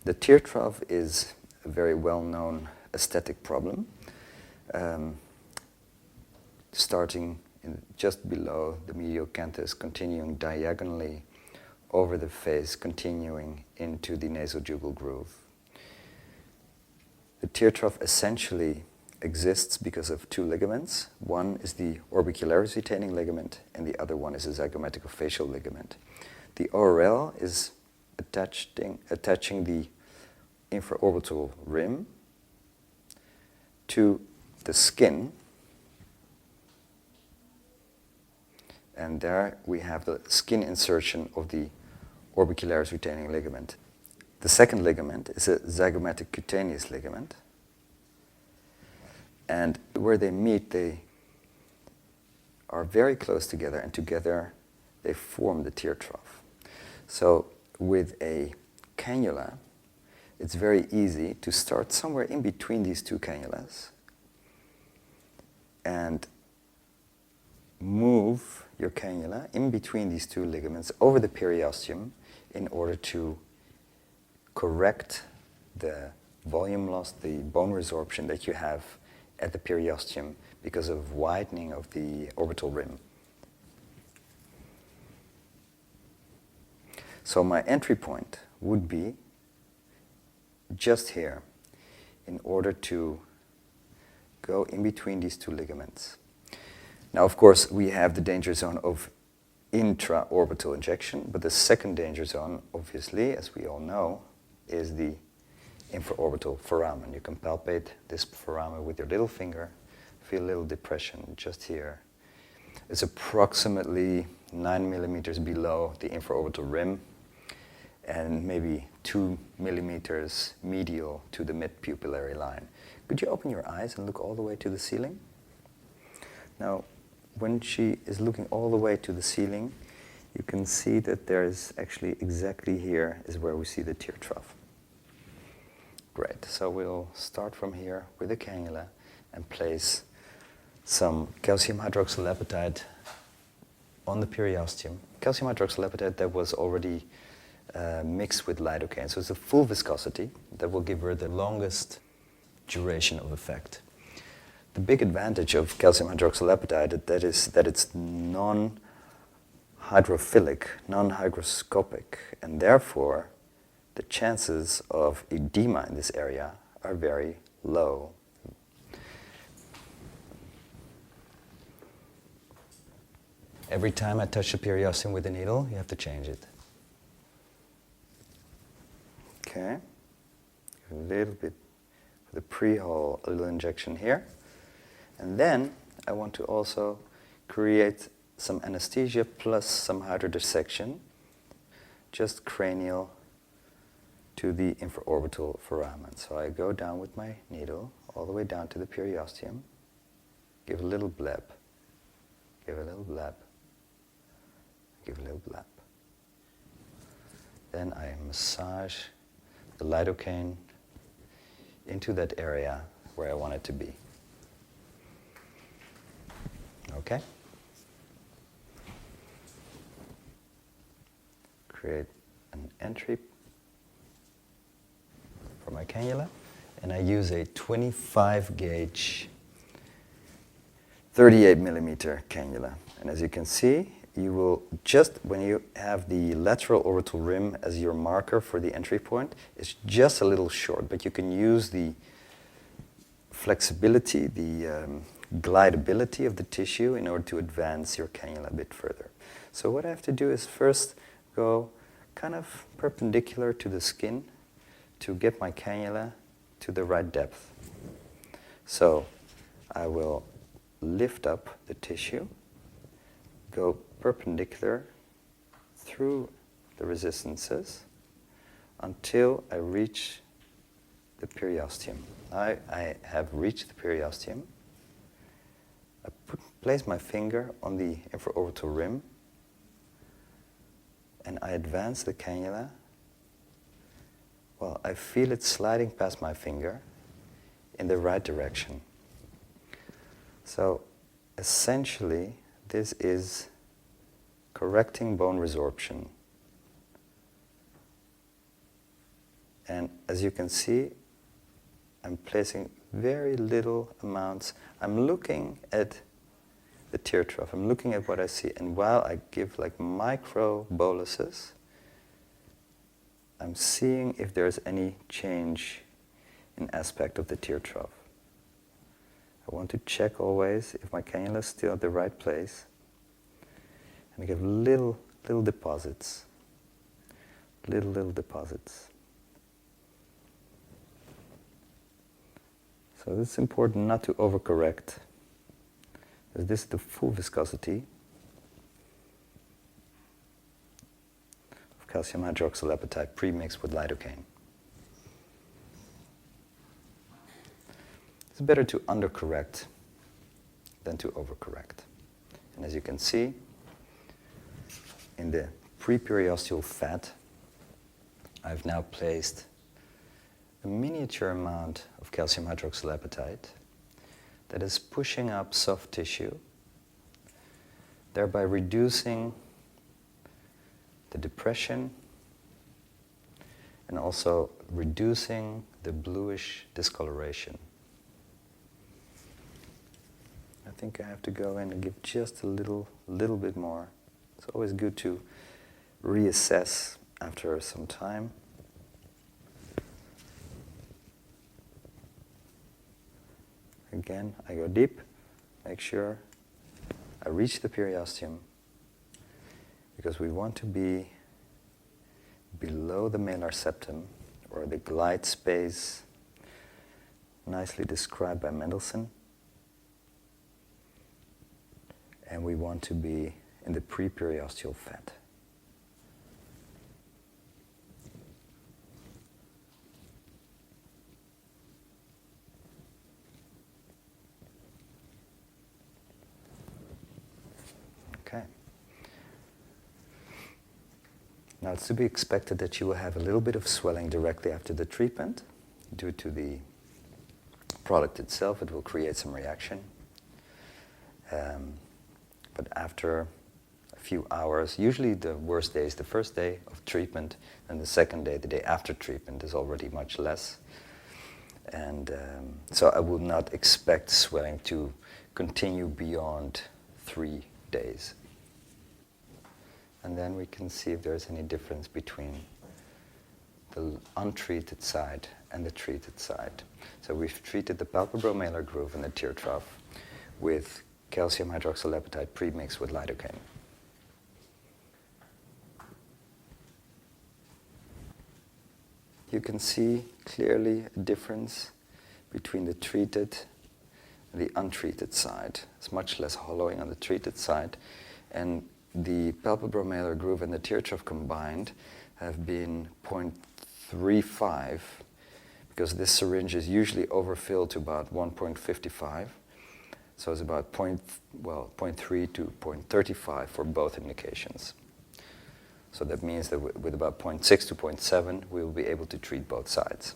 The tear trough is a very well-known aesthetic problem, starting just below the medial canthus, continuing diagonally over the face, continuing into the nasojugal groove. The tear trough essentially exists because of two ligaments. One is the orbicularis retaining ligament, and the other one is the zygomaticofacial ligament. The ORL is attaching the infraorbital rim to the skin, and there we have the skin insertion of the orbicularis retaining ligament. The second ligament is a zygomatic cutaneous ligament, and where they meet, they are very close together, and together they form the tear trough. So with a cannula, it's very easy to start somewhere in between these two cannulas and move your cannula in between these two ligaments over the periosteum in order to correct the volume loss, the bone resorption that you have at the periosteum because of widening of the orbital rim. So my entry point would be just here in order to go in between these two ligaments. Now, of course, we have the danger zone of intraorbital injection, but the second danger zone, obviously, as we all know, is the infraorbital foramen. You can palpate this foramen with your little finger, feel a little depression just here. It's approximately 9 millimeters below the infraorbital rim and maybe 2 millimeters medial to the mid-pupillary line. Could you open your eyes and look all the way to the ceiling? Now, when she is looking all the way to the ceiling, you can see that there is actually exactly here is where we see the tear trough. Great, so we'll start from here with a cannula and place some calcium hydroxylepatide on the periosteum. Calcium hydroxylepatide that was already mixed with lidocaine, so it's a full viscosity that will give her the longest duration of effect. The big advantage of calcium hydroxylepatide is that it's non-hydrophilic, non-hygroscopic, and therefore the chances of edema in this area are very low. Every time I touch the periosteum with a needle, you have to change it. Okay, a little bit for the pre-hole, a little injection here. And then I want to also create some anesthesia plus some hydrodissection, just cranial to the infraorbital foramen. So I go down with my needle all the way down to the periosteum, give a little bleb, give a little bleb, give a little bleb. Then I massage the lidocaine into that area where I want it to be. Okay? Create an entry for my cannula, and I use a 25 gauge 38 millimeter cannula. And as you can see, you will just, when you have the lateral orbital rim as your marker for the entry point, it's just a little short, but you can use the flexibility, the glidability of the tissue in order to advance your cannula a bit further. So what I have to do is first go kind of perpendicular to the skin to get my cannula to the right depth. So I will lift up the tissue, go perpendicular through the resistances until I reach the periosteum. I have reached the periosteum. I place my finger on the infraorbital rim and I advance the cannula. Well, I feel it sliding past my finger in the right direction. So essentially, this is correcting bone resorption And as you can see, I'm placing very little amounts. I'm looking at the tear trough. I'm looking at what I see. And while I give like micro boluses, I'm seeing if there's any change in aspect of the tear trough. I want to check always if my cannula is still at the right place. And I give little deposits. Little deposits. So it's important not to overcorrect, as this is the full viscosity of calcium hydroxylepatide pre-mixed with lidocaine. It's better to undercorrect than to overcorrect. And as you can see, in the pre-periosteal fat, I've now placed a miniature amount of calcium hydroxylepatide that is pushing up soft tissue, thereby reducing the depression and also reducing the bluish discoloration. I think I have to go in and give just a little bit more. It's always good to reassess after some time. Again, I go deep, make sure I reach the periosteum, because we want to be below the malar septum, or the glide space nicely described by Mendelssohn. And we want to be in the pre-periosteal fat. Okay. Now it's to be expected that you will have a little bit of swelling directly after the treatment. Due to the product itself, it will create some reaction. But after a few hours, usually the worst day is the first day of treatment, and the second day, the day after treatment, is already much less. And so I would not expect swelling to continue beyond 3 days. And then we can see if there's any difference between the untreated side and the treated side. So we've treated the palpebromalar groove and the tear trough with calcium hydroxylepatide pre-mixed with lidocaine. You can see clearly a difference between the treated and the untreated side. It's much less hollowing on the treated side, and the palpebromalar groove and the tear trough combined have been 0.35, because this syringe is usually overfilled to about 1.55. So it's about 0.3 to 0.35 for both indications. So that means that with about 0.6 to 0.7, we will be able to treat both sides.